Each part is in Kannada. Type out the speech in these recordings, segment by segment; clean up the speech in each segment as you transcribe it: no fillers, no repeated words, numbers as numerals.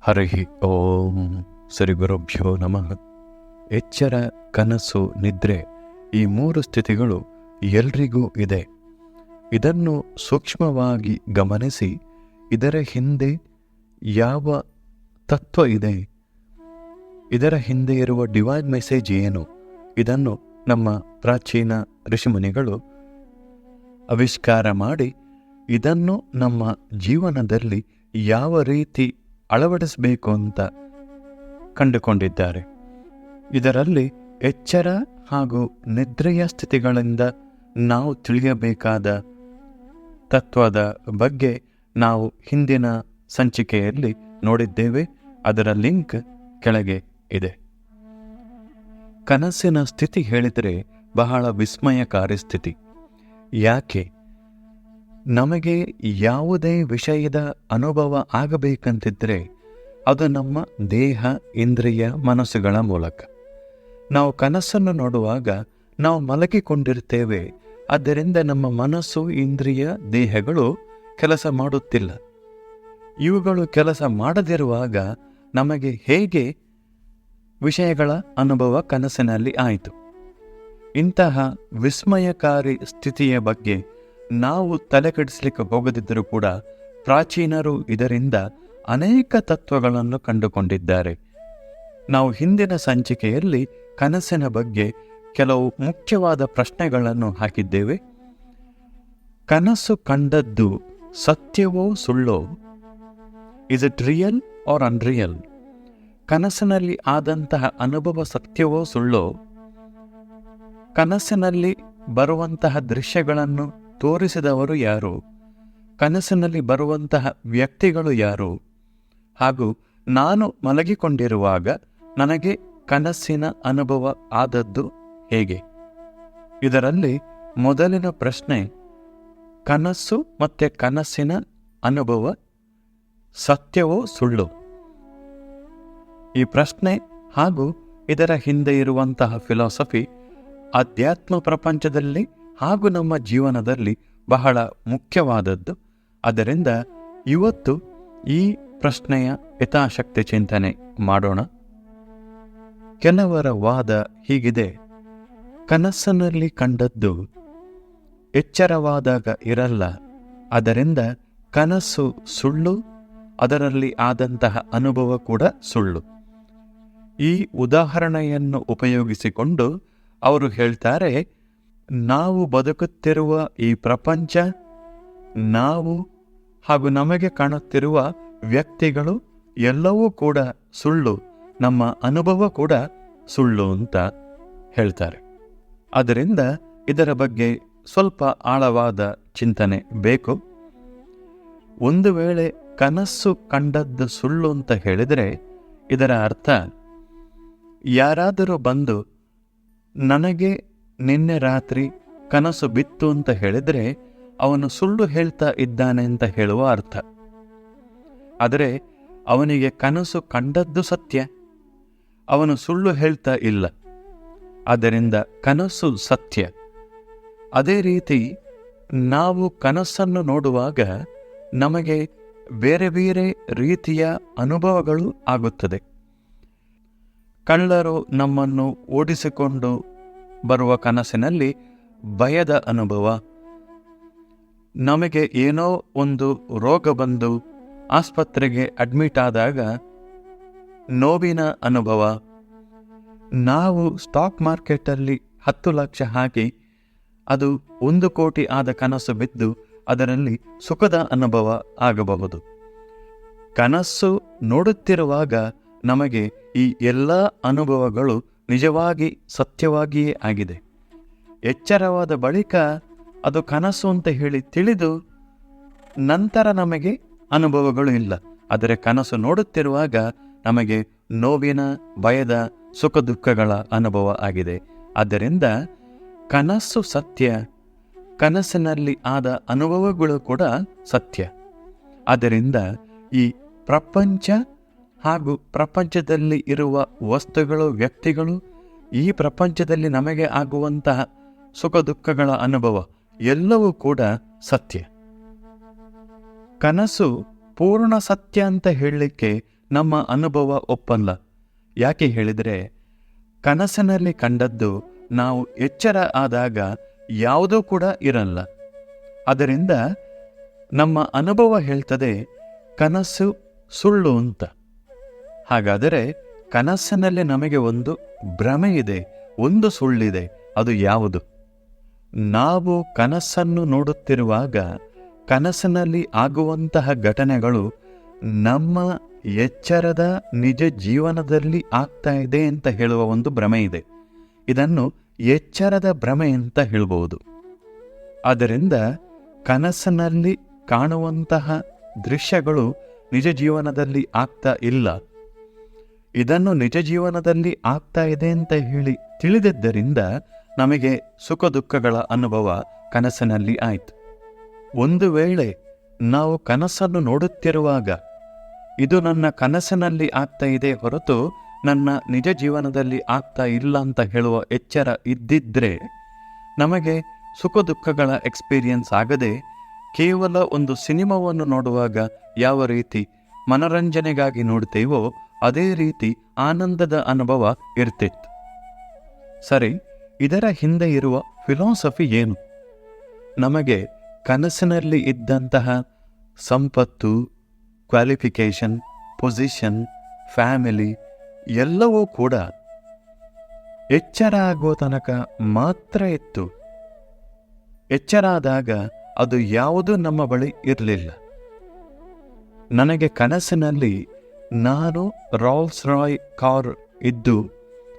ಹರಿ ಓಂ ಶ್ರೀ ಗುರುಭ್ಯೋ ನಮಃ. ಎಚ್ಚರ, ಕನಸು, ನಿದ್ರೆ ಈ ಮೂರು ಸ್ಥಿತಿಗಳು ಎಲ್ರಿಗೂ ಇದೆ. ಇದನ್ನು ಸೂಕ್ಷ್ಮವಾಗಿ ಗಮನಿಸಿ ಇದರ ಹಿಂದೆ ಯಾವ ತತ್ವ ಇದೆ, ಇದರ ಹಿಂದೆ ಇರುವ ಡಿವೈನ್ ಮೆಸೇಜ್ ಏನು, ಇದನ್ನು ನಮ್ಮ ಪ್ರಾಚೀನ ಋಷಿಮುನಿಗಳು ಆವಿಷ್ಕಾರ ಮಾಡಿ ಇದನ್ನು ನಮ್ಮ ಜೀವನದಲ್ಲಿ ಯಾವ ರೀತಿ ಅಳವಡಿಸಬೇಕು ಅಂತ ಕಂಡುಕೊಂಡಿದ್ದಾರೆ. ಇದರಲ್ಲಿ ಎಚ್ಚರ ಹಾಗೂ ನಿದ್ರೆಯ ಸ್ಥಿತಿಗಳಿಂದ ನಾವು ತಿಳಿಯಬೇಕಾದ ತತ್ವದ ಬಗ್ಗೆ ನಾವು ಹಿಂದಿನ ಸಂಚಿಕೆಯಲ್ಲಿ ನೋಡಿದ್ದೇವೆ. ಅದರ ಲಿಂಕ್ ಕೆಳಗೆ ಇದೆ. ಕನಸಿನ ಸ್ಥಿತಿ ಹೇಳಿದರೆ ಬಹಳ ವಿಸ್ಮಯಕಾರಿ ಸ್ಥಿತಿ. ಯಾಕೆ? ನಮಗೆ ಯಾವುದೇ ವಿಷಯದ ಅನುಭವ ಆಗಬೇಕಂತಿದ್ರೆ ಅದು ನಮ್ಮ ದೇಹ, ಇಂದ್ರಿಯ, ಮನಸ್ಸುಗಳ ಮೂಲಕ. ನಾವು ಕನಸನ್ನು ನೋಡುವಾಗ ನಾವು ಮಲಗಿಕೊಂಡಿರ್ತೇವೆ. ಆದ್ದರಿಂದ ನಮ್ಮ ಮನಸ್ಸು, ಇಂದ್ರಿಯ, ದೇಹಗಳು ಕೆಲಸ ಮಾಡುತ್ತಿಲ್ಲ. ಇವುಗಳು ಕೆಲಸ ಮಾಡದಿರುವಾಗ ನಮಗೆ ಹೇಗೆ ವಿಷಯಗಳ ಅನುಭವ ಕನಸಿನಲ್ಲಿ ಆಯಿತು? ಇಂತಹ ವಿಸ್ಮಯಕಾರಿ ಸ್ಥಿತಿಯ ಬಗ್ಗೆ ನಾವು ತಲೆಕೆಡಿಸಲಿಕ್ಕೆ ಹೋಗದಿದ್ದರೂ ಕೂಡ ಪ್ರಾಚೀನರು ಇದರಿಂದ ಅನೇಕ ತತ್ವಗಳನ್ನು ಕಂಡುಕೊಂಡಿದ್ದಾರೆ. ನಾವು ಹಿಂದಿನ ಸಂಚಿಕೆಯಲ್ಲಿ ಕನಸಿನ ಬಗ್ಗೆ ಕೆಲವು ಮುಖ್ಯವಾದ ಪ್ರಶ್ನೆಗಳನ್ನು ಹಾಕಿದ್ದೇವೆ. ಕನಸು ಕಂಡದ್ದು ಸತ್ಯವೋ ಸುಳ್ಳೋ? Is it real or unreal? ಕನಸಿನಲ್ಲಿ ಆದಂತಹ ಅನುಭವ ಸತ್ಯವೋ ಸುಳ್ಳೋ? ಕನಸಿನಲ್ಲಿ ಬರುವಂತಹ ದೃಶ್ಯಗಳನ್ನು ತೋರಿಸಿದವರು ಯಾರು? ಕನಸಿನಲ್ಲಿ ಬರುವಂತಹ ವ್ಯಕ್ತಿಗಳು ಯಾರು? ಹಾಗೂ ನಾನು ಮಲಗಿಕೊಂಡಿರುವಾಗ ನನಗೆ ಕನಸಿನ ಅನುಭವ ಆದದ್ದು ಹೇಗೆ? ಇದರಲ್ಲಿ ಮೊದಲಿನ ಪ್ರಶ್ನೆ, ಕನಸು ಮತ್ತು ಕನಸಿನ ಅನುಭವ ಸತ್ಯವೋ ಸುಳ್ಳು? ಈ ಪ್ರಶ್ನೆ ಹಾಗೂ ಇದರ ಹಿಂದೆ ಇರುವಂತಹ ಫಿಲಾಸಫಿ ಅಧ್ಯಾತ್ಮ ಪ್ರಪಂಚದಲ್ಲಿ ಹಾಗೂ ನಮ್ಮ ಜೀವನದಲ್ಲಿ ಬಹಳ ಮುಖ್ಯವಾದದ್ದು. ಅದರಿಂದ ಇವತ್ತು ಈ ಪ್ರಶ್ನೆಯ ಯಥಾಶಕ್ತಿ ಚಿಂತನೆ ಮಾಡೋಣ. ಕೆಲವರ ವಾದ ಹೀಗಿದೆ: ಕನಸಿನಲ್ಲಿ ಕಂಡದ್ದು ಎಚ್ಚರವಾದಾಗ ಇರಲ್ಲ, ಅದರಿಂದ ಕನಸು ಸುಳ್ಳು, ಅದರಲ್ಲಿ ಆದಂತಹ ಅನುಭವ ಕೂಡ ಸುಳ್ಳು. ಈ ಉದಾಹರಣೆಯನ್ನು ಉಪಯೋಗಿಸಿಕೊಂಡು ಅವರು ಹೇಳ್ತಾರೆ, ನಾವು ಬದುಕುತ್ತಿರುವ ಈ ಪ್ರಪಂಚ, ನಾವು ಹಾಗೂ ನಮಗೆ ಕಾಣುತ್ತಿರುವ ವ್ಯಕ್ತಿಗಳು ಎಲ್ಲವೂ ಕೂಡ ಸುಳ್ಳು, ನಮ್ಮ ಅನುಭವ ಕೂಡ ಸುಳ್ಳು ಅಂತ ಹೇಳ್ತಾರೆ. ಆದ್ದರಿಂದ ಇದರ ಬಗ್ಗೆ ಸ್ವಲ್ಪ ಆಳವಾದ ಚಿಂತನೆ ಬೇಕು. ಒಂದು ವೇಳೆ ಕನಸು ಕಂಡದ್ದು ಸುಳ್ಳು ಅಂತ ಹೇಳಿದರೆ ಇದರ ಅರ್ಥ, ಯಾರಾದರೂ ಬಂದು ನನಗೆ ನಿನ್ನೆ ರಾತ್ರಿ ಕನಸು ಬಿತ್ತು ಅಂತ ಹೇಳಿದರೆ ಅವನು ಸುಳ್ಳು ಹೇಳ್ತಾ ಇದ್ದಾನೆ ಅಂತ ಹೇಳುವ ಅರ್ಥ. ಆದರೆ ಅವನಿಗೆ ಕನಸು ಕಂಡದ್ದು ಸತ್ಯ, ಅವನು ಸುಳ್ಳು ಹೇಳ್ತಾ ಇಲ್ಲ. ಆದ್ದರಿಂದ ಕನಸು ಸತ್ಯ. ಅದೇ ರೀತಿ ನಾವು ಕನಸನ್ನು ನೋಡುವಾಗ ನಮಗೆ ಬೇರೆ ಬೇರೆ ರೀತಿಯ ಅನುಭವಗಳು ಆಗುತ್ತದೆ. ಕಳ್ಳರು ನಮ್ಮನ್ನು ಓಡಿಸಿಕೊಂಡು ಬರುವ ಕನಸಿನಲ್ಲಿ ಭಯದ ಅನುಭವ, ನಮಗೆ ಏನೋ ಒಂದು ರೋಗ ಬಂದು ಆಸ್ಪತ್ರೆಗೆ ಅಡ್ಮಿಟ್ ಆದಾಗ ನೋವಿನ ಅನುಭವ, ನಾವು ಸ್ಟಾಕ್ ಮಾರ್ಕೆಟಲ್ಲಿ 10 ಲಕ್ಷ ಹಾಕಿ ಅದು 1 ಕೋಟಿ ಆದ ಕನಸು ಬಿದ್ದು ಅದರಲ್ಲಿ ಸುಖದ ಅನುಭವ ಆಗಬಹುದು. ಕನಸು ನೋಡುತ್ತಿರುವಾಗ ನಮಗೆ ಈ ಎಲ್ಲ ಅನುಭವಗಳು ನಿಜವಾಗಿ ಸತ್ಯವಾಗಿಯೇ ಆಗಿದೆ. ಎಚ್ಚರವಾದ ಬಳಿಕ ಅದು ಕನಸು ಅಂತ ಹೇಳಿ ತಿಳಿದು ನಂತರ ನಮಗೆ ಅನುಭವಗಳು ಇಲ್ಲ. ಆದರೆ ಕನಸು ನೋಡುತ್ತಿರುವಾಗ ನಮಗೆ ನೋವಿನ, ಭಯದ, ಸುಖ ದುಃಖಗಳ ಅನುಭವ ಆಗಿದೆ. ಆದ್ದರಿಂದ ಕನಸು ಸತ್ಯ, ಕನಸಿನಲ್ಲಿ ಆದ ಅನುಭವಗಳು ಕೂಡ ಸತ್ಯ. ಆದ್ದರಿಂದ ಈ ಪ್ರಪಂಚ ಹಾಗೂ ಪ್ರಪಂಚದಲ್ಲಿ ಇರುವ ವಸ್ತುಗಳು, ವ್ಯಕ್ತಿಗಳು, ಈ ಪ್ರಪಂಚದಲ್ಲಿ ನಮಗೆ ಆಗುವಂತಹ ಸುಖ ದುಃಖಗಳ ಅನುಭವ ಎಲ್ಲವೂ ಕೂಡ ಸತ್ಯ. ಕನಸು ಪೂರ್ಣ ಸತ್ಯ ಅಂತ ಹೇಳಲಿಕ್ಕೆ ನಮ್ಮ ಅನುಭವ ಒಪ್ಪಲ್ಲ. ಯಾಕೆ ಹೇಳಿದರೆ, ಕನಸಿನಲ್ಲಿ ಕಂಡದ್ದು ನಾವು ಎಚ್ಚರ ಆದಾಗ ಯಾವುದೂ ಕೂಡ ಇರಲ್ಲ. ಅದರಿಂದ ನಮ್ಮ ಅನುಭವ ಹೇಳ್ತದೆ ಕನಸು ಸುಳ್ಳು ಅಂತ. ಹಾಗಾದರೆ ಕನಸಿನಲ್ಲಿ ನಮಗೆ ಒಂದು ಭ್ರಮೆ ಇದೆ, ಒಂದು ಸುಳ್ಳಿದೆ. ಅದು ಯಾವುದು? ನಾವು ಕನಸನ್ನು ನೋಡುತ್ತಿರುವಾಗ ಕನಸಿನಲ್ಲಿ ಆಗುವಂತಹ ಘಟನೆಗಳು ನಮ್ಮ ಎಚ್ಚರದ ನಿಜ ಜೀವನದಲ್ಲಿ ಆಗ್ತಾ ಇದೆ ಅಂತ ಹೇಳುವ ಒಂದು ಭ್ರಮೆ ಇದೆ. ಇದನ್ನು ಎಚ್ಚರದ ಭ್ರಮೆ ಅಂತ ಹೇಳ್ಬೋದು. ಆದ್ದರಿಂದ ಕನಸಿನಲ್ಲಿ ಕಾಣುವಂತಹ ದೃಶ್ಯಗಳು ನಿಜ ಜೀವನದಲ್ಲಿ ಆಗ್ತಾ ಇಲ್ಲ. ಇದನ್ನು ನಿಜ ಜೀವನದಲ್ಲಿ ಆಗ್ತಾ ಇದೆ ಅಂತ ಹೇಳಿ ತಿಳಿದಿದ್ದರಿಂದ ನಮಗೆ ಸುಖ ದುಃಖಗಳ ಅನುಭವ ಕನಸಿನಲ್ಲಿ ಆಯಿತು. ಒಂದು ವೇಳೆ ನಾವು ಕನಸನ್ನು ನೋಡುತ್ತಿರುವಾಗ ಇದು ನನ್ನ ಕನಸಿನಲ್ಲಿ ಆಗ್ತಾ ಇದೆ ಹೊರತು ನನ್ನ ನಿಜ ಜೀವನದಲ್ಲಿ ಆಗ್ತಾ ಇಲ್ಲ ಅಂತ ಹೇಳುವ ಎಚ್ಚರ ಇದ್ದಿದ್ರೆ ನಮಗೆ ಸುಖ ದುಃಖಗಳ ಎಕ್ಸ್ಪೀರಿಯನ್ಸ್ ಆಗದೆ ಕೇವಲ ಒಂದು ಸಿನಿಮಾವನ್ನು ನೋಡುವಾಗ ಯಾವ ರೀತಿ ಮನರಂಜನೆಗಾಗಿ ನೋಡ್ತೇವೋ ಅದೇ ರೀತಿ ಆನಂದದ ಅನುಭವ ಇರ್ತಿತ್ತು. ಸರಿ, ಇದರ ಹಿಂದೆ ಇರುವ ಫಿಲಾಸಫಿ ಏನು? ನಮಗೆ ಕನಸಿನಲ್ಲಿ ಇದ್ದಂತಹ ಸಂಪತ್ತು, ಕ್ವಾಲಿಫಿಕೇಷನ್, ಪೊಸಿಷನ್, ಫ್ಯಾಮಿಲಿ ಎಲ್ಲವೂ ಕೂಡ ಎಚ್ಚರ ಆಗೋ ತನಕ ಮಾತ್ರ ಇತ್ತು. ಎಚ್ಚರ ಆದಾಗ ಅದು ಯಾವುದೂ ನಮ್ಮ ಬಳಿ ಇರಲಿಲ್ಲ. ನನಗೆ ಕನಸಿನಲ್ಲಿ ನಾನು ರೋಲ್ಸ್ ರಾಯ್ ಕಾರ್ ಇದ್ದು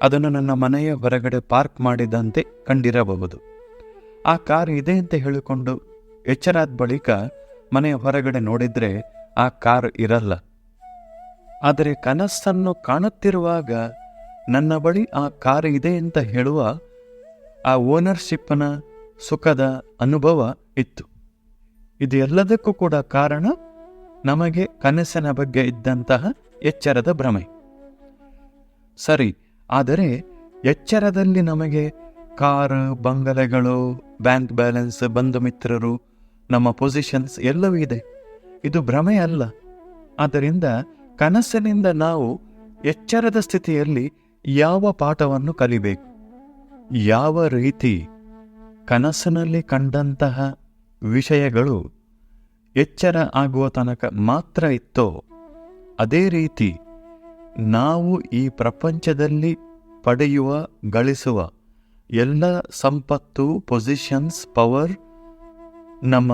ಅದನ್ನು ನನ್ನ ಮನೆಯ ಹೊರಗಡೆ ಪಾರ್ಕ್ ಮಾಡಿದಂತೆ ಕಂಡಿರಬಹುದು. ಆ ಕಾರ್ ಇದೆ ಅಂತ ಹೇಳಿಕೊಂಡು ಎಚ್ಚರಾದ ಬಳಿಕ ಮನೆಯ ಹೊರಗಡೆ ನೋಡಿದರೆ ಆ ಕಾರ್ ಇರಲ್ಲ. ಆದರೆ ಕನಸನ್ನು ಕಾಣುತ್ತಿರುವಾಗ ನನ್ನ ಬಳಿ ಆ ಕಾರ್ ಇದೆ ಅಂತ ಹೇಳುವ ಆ ಓನರ್ಶಿಪ್ನ ಸುಖದ ಅನುಭವ ಇತ್ತು. ಇದು ಎಲ್ಲದಕ್ಕೂ ಕೂಡ ಕಾರಣ ನಮಗೆ ಕನಸಿನ ಬಗ್ಗೆ ಇದ್ದಂತಹ ಎಚ್ಚರದ ಭ್ರಮೆ. ಸರಿ, ಆದರೆ ಎಚ್ಚರದಲ್ಲಿ ನಮಗೆ ಕಾರು, ಬಂಗಲೆಗಳು, ಬ್ಯಾಂಕ್ ಬ್ಯಾಲೆನ್ಸ್, ಬಂಧು ಮಿತ್ರರು, ನಮ್ಮ ಪೊಸಿಷನ್ಸ್ ಎಲ್ಲವೂ ಇದೆ. ಇದು ಭ್ರಮೆ ಅಲ್ಲ. ಆದ್ದರಿಂದ ಕನಸಿನಿಂದ ನಾವು ಎಚ್ಚರದ ಸ್ಥಿತಿಯಲ್ಲಿ ಯಾವ ಪಾಠವನ್ನು ಕಲಿಬೇಕು? ಯಾವ ರೀತಿ ಕನಸಿನಲ್ಲಿ ಕಂಡಂತಹ ವಿಷಯಗಳು ಎಚ್ಚರ ಆಗುವ ತನಕ ಮಾತ್ರ ಇತ್ತೋ ಅದೇ ರೀತಿ ನಾವು ಈ ಪ್ರಪಂಚದಲ್ಲಿ ಪಡೆಯುವ, ಗಳಿಸುವ ಎಲ್ಲ ಸಂಪತ್ತು, ಪೊಸಿಷನ್ಸ್, ಪವರ್, ನಮ್ಮ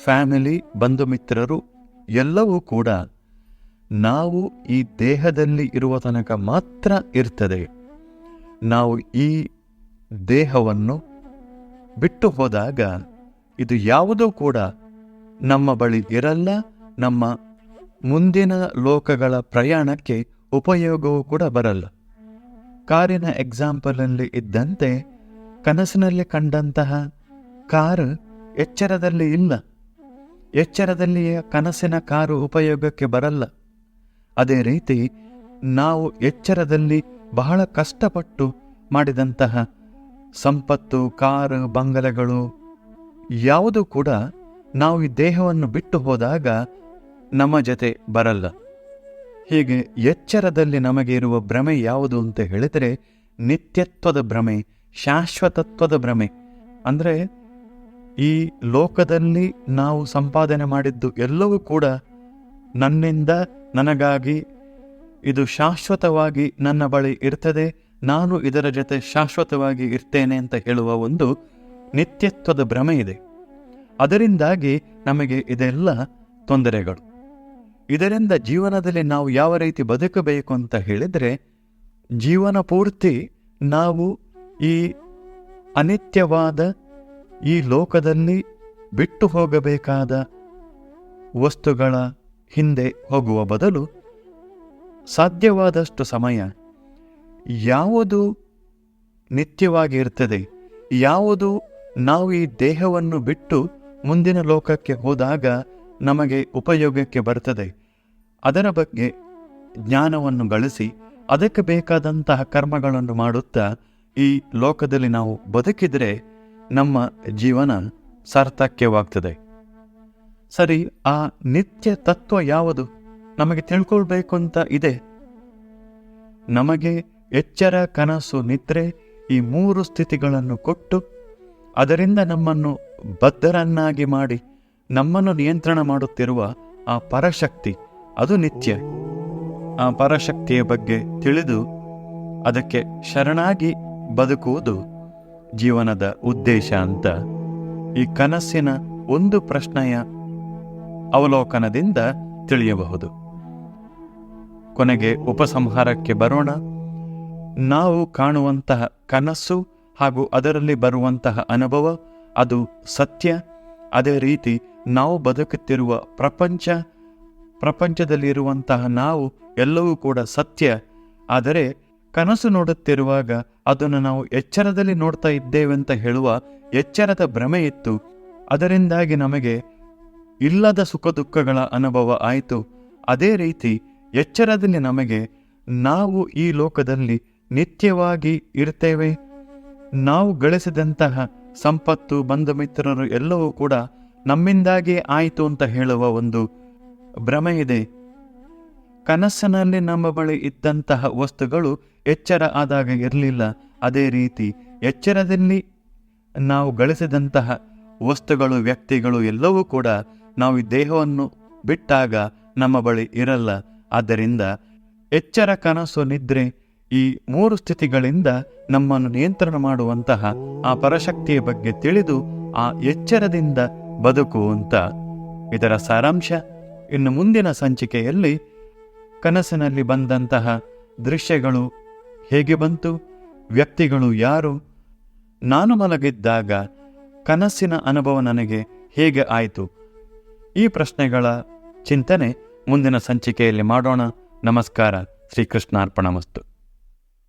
ಫ್ಯಾಮಿಲಿ, ಬಂಧು ಮಿತ್ರರು ಎಲ್ಲವೂ ಕೂಡ ನಾವು ಈ ದೇಹದಲ್ಲಿ ಇರುವ ತನಕ ಮಾತ್ರ ಇರ್ತದೆ. ನಾವು ಈ ದೇಹವನ್ನು ಬಿಟ್ಟು ಹೋದಾಗ ಇದು ಯಾವುದೂ ಕೂಡ ನಮ್ಮ ಬಳಿ ಇರಲ್ಲ. ನಮ್ಮ ಮುಂದಿನ ಲೋಕಗಳ ಪ್ರಯಾಣಕ್ಕೆ ಉಪಯೋಗವೂ ಕೂಡ ಬರಲ್ಲ. ಕಾರಿನ ಎಕ್ಸಾಂಪಲಲ್ಲಿ ಇದ್ದಂತೆ ಕನಸಿನಲ್ಲಿ ಕಂಡಂತಹ ಕಾರು ಎಚ್ಚರದಲ್ಲಿ ಇಲ್ಲ. ಎಚ್ಚರದಲ್ಲಿಯೇ ಕನಸಿನ ಕಾರು ಉಪಯೋಗಕ್ಕೆ ಬರಲ್ಲ. ಅದೇ ರೀತಿ ನಾವು ಎಚ್ಚರದಲ್ಲಿ ಬಹಳ ಕಷ್ಟಪಟ್ಟು ಮಾಡಿದಂತಹ ಸಂಪತ್ತು, ಕಾರು, ಬಂಗಲೆಗಳು ಯಾವುದೂ ಕೂಡ ನಾವು ಈ ದೇಹವನ್ನು ಬಿಟ್ಟು ಹೋದಾಗ ನಮ್ಮ ಜೊತೆ ಬರಲ್ಲ. ಹೀಗೆ ಎಚ್ಚರದಲ್ಲಿ ನಮಗೆ ಇರುವ ಭ್ರಮೆ ಯಾವುದು ಅಂತ ಹೇಳಿದರೆ ನಿತ್ಯತ್ವದ ಭ್ರಮೆ, ಶಾಶ್ವತತ್ವದ ಭ್ರಮೆ. ಅಂದರೆ ಈ ಲೋಕದಲ್ಲಿ ನಾವು ಸಂಪಾದನೆ ಮಾಡಿದ್ದು ಎಲ್ಲವೂ ಕೂಡ ನನ್ನಿಂದ, ನನಗಾಗಿ, ಇದು ಶಾಶ್ವತವಾಗಿ ನನ್ನ ಬಳಿ ಇರ್ತದೆ, ನಾನು ಇದರ ಜೊತೆ ಶಾಶ್ವತವಾಗಿ ಇರ್ತೇನೆ ಅಂತ ಹೇಳುವ ಒಂದು ನಿತ್ಯತ್ವದ ಭ್ರಮೆ ಇದೆ. ಅದರಿಂದಾಗಿ ನಮಗೆ ಇದೆಲ್ಲ ತೊಂದರೆಗಳು. ಇದರಿಂದ ಜೀವನದಲ್ಲಿ ನಾವು ಯಾವ ರೀತಿ ಬದುಕಬೇಕು ಅಂತ ಹೇಳಿದರೆ, ಜೀವನ ಪೂರ್ತಿ ನಾವು ಈ ಅನಿತ್ಯವಾದ ಈ ಲೋಕದಲ್ಲಿ ಬಿಟ್ಟು ಹೋಗಬೇಕಾದ ವಸ್ತುಗಳ ಹಿಂದೆ ಹೋಗುವ ಬದಲು ಸಾಧ್ಯವಾದಷ್ಟು ಸಮಯ ಯಾವುದು ನಿತ್ಯವಾಗಿ ಇರ್ತದೆ, ಯಾವುದು ನಾವು ಈ ದೇಹವನ್ನು ಬಿಟ್ಟು ಮುಂದಿನ ಲೋಕಕ್ಕೆ ಹೋದಾಗ ನಮಗೆ ಉಪಯೋಗಕ್ಕೆ ಬರ್ತದೆ, ಅದರ ಬಗ್ಗೆ ಜ್ಞಾನವನ್ನು ಗಳಿಸಿ ಅದಕ್ಕೆ ಬೇಕಾದಂತಹ ಕರ್ಮಗಳನ್ನು ಮಾಡುತ್ತಾ ಈ ಲೋಕದಲ್ಲಿ ನಾವು ಬದುಕಿದರೆ ನಮ್ಮ ಜೀವನ ಸಾರ್ಥಕ್ಯವಾಗ್ತದೆ. ಸರಿ, ಆ ನಿತ್ಯ ತತ್ವ ಯಾವುದು ನಮಗೆ ತಿಳ್ಕೊಳ್ಬೇಕು ಅಂತ ಇದೆ. ನಮಗೆ ಎಚ್ಚರ, ಕನಸು, ನಿದ್ರೆ ಈ 3 ಸ್ಥಿತಿಗಳನ್ನು ಕೊಟ್ಟು ಅದರಿಂದ ನಮ್ಮನ್ನು ಬದ್ಧರನ್ನಾಗಿ ಮಾಡಿ ನಮ್ಮನ್ನು ನಿಯಂತ್ರಣ ಮಾಡುತ್ತಿರುವ ಆ ಪರಶಕ್ತಿ, ಅದು ನಿತ್ಯ. ಆ ಪರಶಕ್ತಿಯ ಬಗ್ಗೆ ತಿಳಿದು ಅದಕ್ಕೆ ಶರಣಾಗಿ ಬದುಕುವುದು ಜೀವನದ ಉದ್ದೇಶ ಅಂತ ಈ ಕನಸಿನ ಒಂದು ಪ್ರಶ್ನೆಯ ಅವಲೋಕನದಿಂದ ತಿಳಿಯಬಹುದು. ಕೊನೆಗೆ ಉಪಸಂಹಾರಕ್ಕೆ ಬರೋಣ. ನಾವು ಕಾಣುವಂತಹ ಕನಸು ಹಾಗೂ ಅದರಲ್ಲಿ ಬರುವಂತಹ ಅನುಭವ ಅದು ಸತ್ಯ. ಅದೇ ರೀತಿ ನಾವು ಬದುಕುತ್ತಿರುವ ಪ್ರಪಂಚದಲ್ಲಿರುವಂತಹ ನಾವು ಎಲ್ಲವೂ ಕೂಡ ಸತ್ಯ. ಆದರೆ ಕನಸು ನೋಡುತ್ತಿರುವಾಗ ಅದನ್ನು ನಾವು ಎಚ್ಚರದಲ್ಲಿ ನೋಡ್ತಾ ಇದ್ದೇವೆ ಅಂತ ಹೇಳುವ ಎಚ್ಚರದ ಭ್ರಮೆ ಇತ್ತು. ಅದರಿಂದಾಗಿ ನಮಗೆ ಇಲ್ಲದ ಸುಖ ದುಃಖಗಳ ಅನುಭವ ಆಯಿತು. ಅದೇ ರೀತಿ ಎಚ್ಚರದಲ್ಲಿ ನಮಗೆ ನಾವು ಈ ಲೋಕದಲ್ಲಿ ನಿತ್ಯವಾಗಿ ಇರ್ತೇವೆ, ನಾವು ಗಳಿಸಿದಂತಹ ಸಂಪತ್ತು, ಬಂಧು ಮಿತ್ರರು ಎಲ್ಲವೂ ಕೂಡ ನಮ್ಮಿಂದಾಗಿ ಆಯಿತು ಅಂತ ಹೇಳುವ ಒಂದು ಭ್ರಮೆ ಇದೆ. ಕನಸಿನಲ್ಲಿ ನಮ್ಮ ಬಳಿ ಇದ್ದಂತಹ ವಸ್ತುಗಳು ಎಚ್ಚರ ಆದಾಗ ಇರಲಿಲ್ಲ. ಅದೇ ರೀತಿ ಎಚ್ಚರದಲ್ಲಿ ನಾವು ಗಳಿಸಿದಂತಹ ವಸ್ತುಗಳು, ವ್ಯಕ್ತಿಗಳು ಎಲ್ಲವೂ ಕೂಡ ನಾವು ಈ ದೇಹವನ್ನು ಬಿಟ್ಟಾಗ ನಮ್ಮ ಬಳಿ ಇರಲ್ಲ. ಆದ್ದರಿಂದ ಎಚ್ಚರ, ಕನಸು, ನಿದ್ರೆ ಈ 3 ಸ್ಥಿತಿಗಳಿಂದ ನಮ್ಮನ್ನು ನಿಯಂತ್ರಣ ಮಾಡುವಂತಹ ಆ ಪರಶಕ್ತಿಯ ಬಗ್ಗೆ ತಿಳಿದು ಆ ಎಚ್ಚರದಿಂದ ಬದುಕುವಂತ ಇದರ ಸಾರಾಂಶ. ಇನ್ನು ಮುಂದಿನ ಸಂಚಿಕೆಯಲ್ಲಿ ಕನಸಿನಲ್ಲಿ ಬಂದಂತಹ ದೃಶ್ಯಗಳು ಹೇಗೆ ಬಂತು, ವ್ಯಕ್ತಿಗಳು ಯಾರು, ನಾನು ಮಲಗಿದ್ದಾಗ ಕನಸಿನ ಅನುಭವ ನನಗೆ ಹೇಗೆ ಆಯಿತು, ಈ ಪ್ರಶ್ನೆಗಳ ಚಿಂತನೆ ಮುಂದಿನ ಸಂಚಿಕೆಯಲ್ಲಿ ಮಾಡೋಣ. ನಮಸ್ಕಾರ. ಶ್ರೀಕೃಷ್ಣಾರ್ಪಣಮಸ್ತು.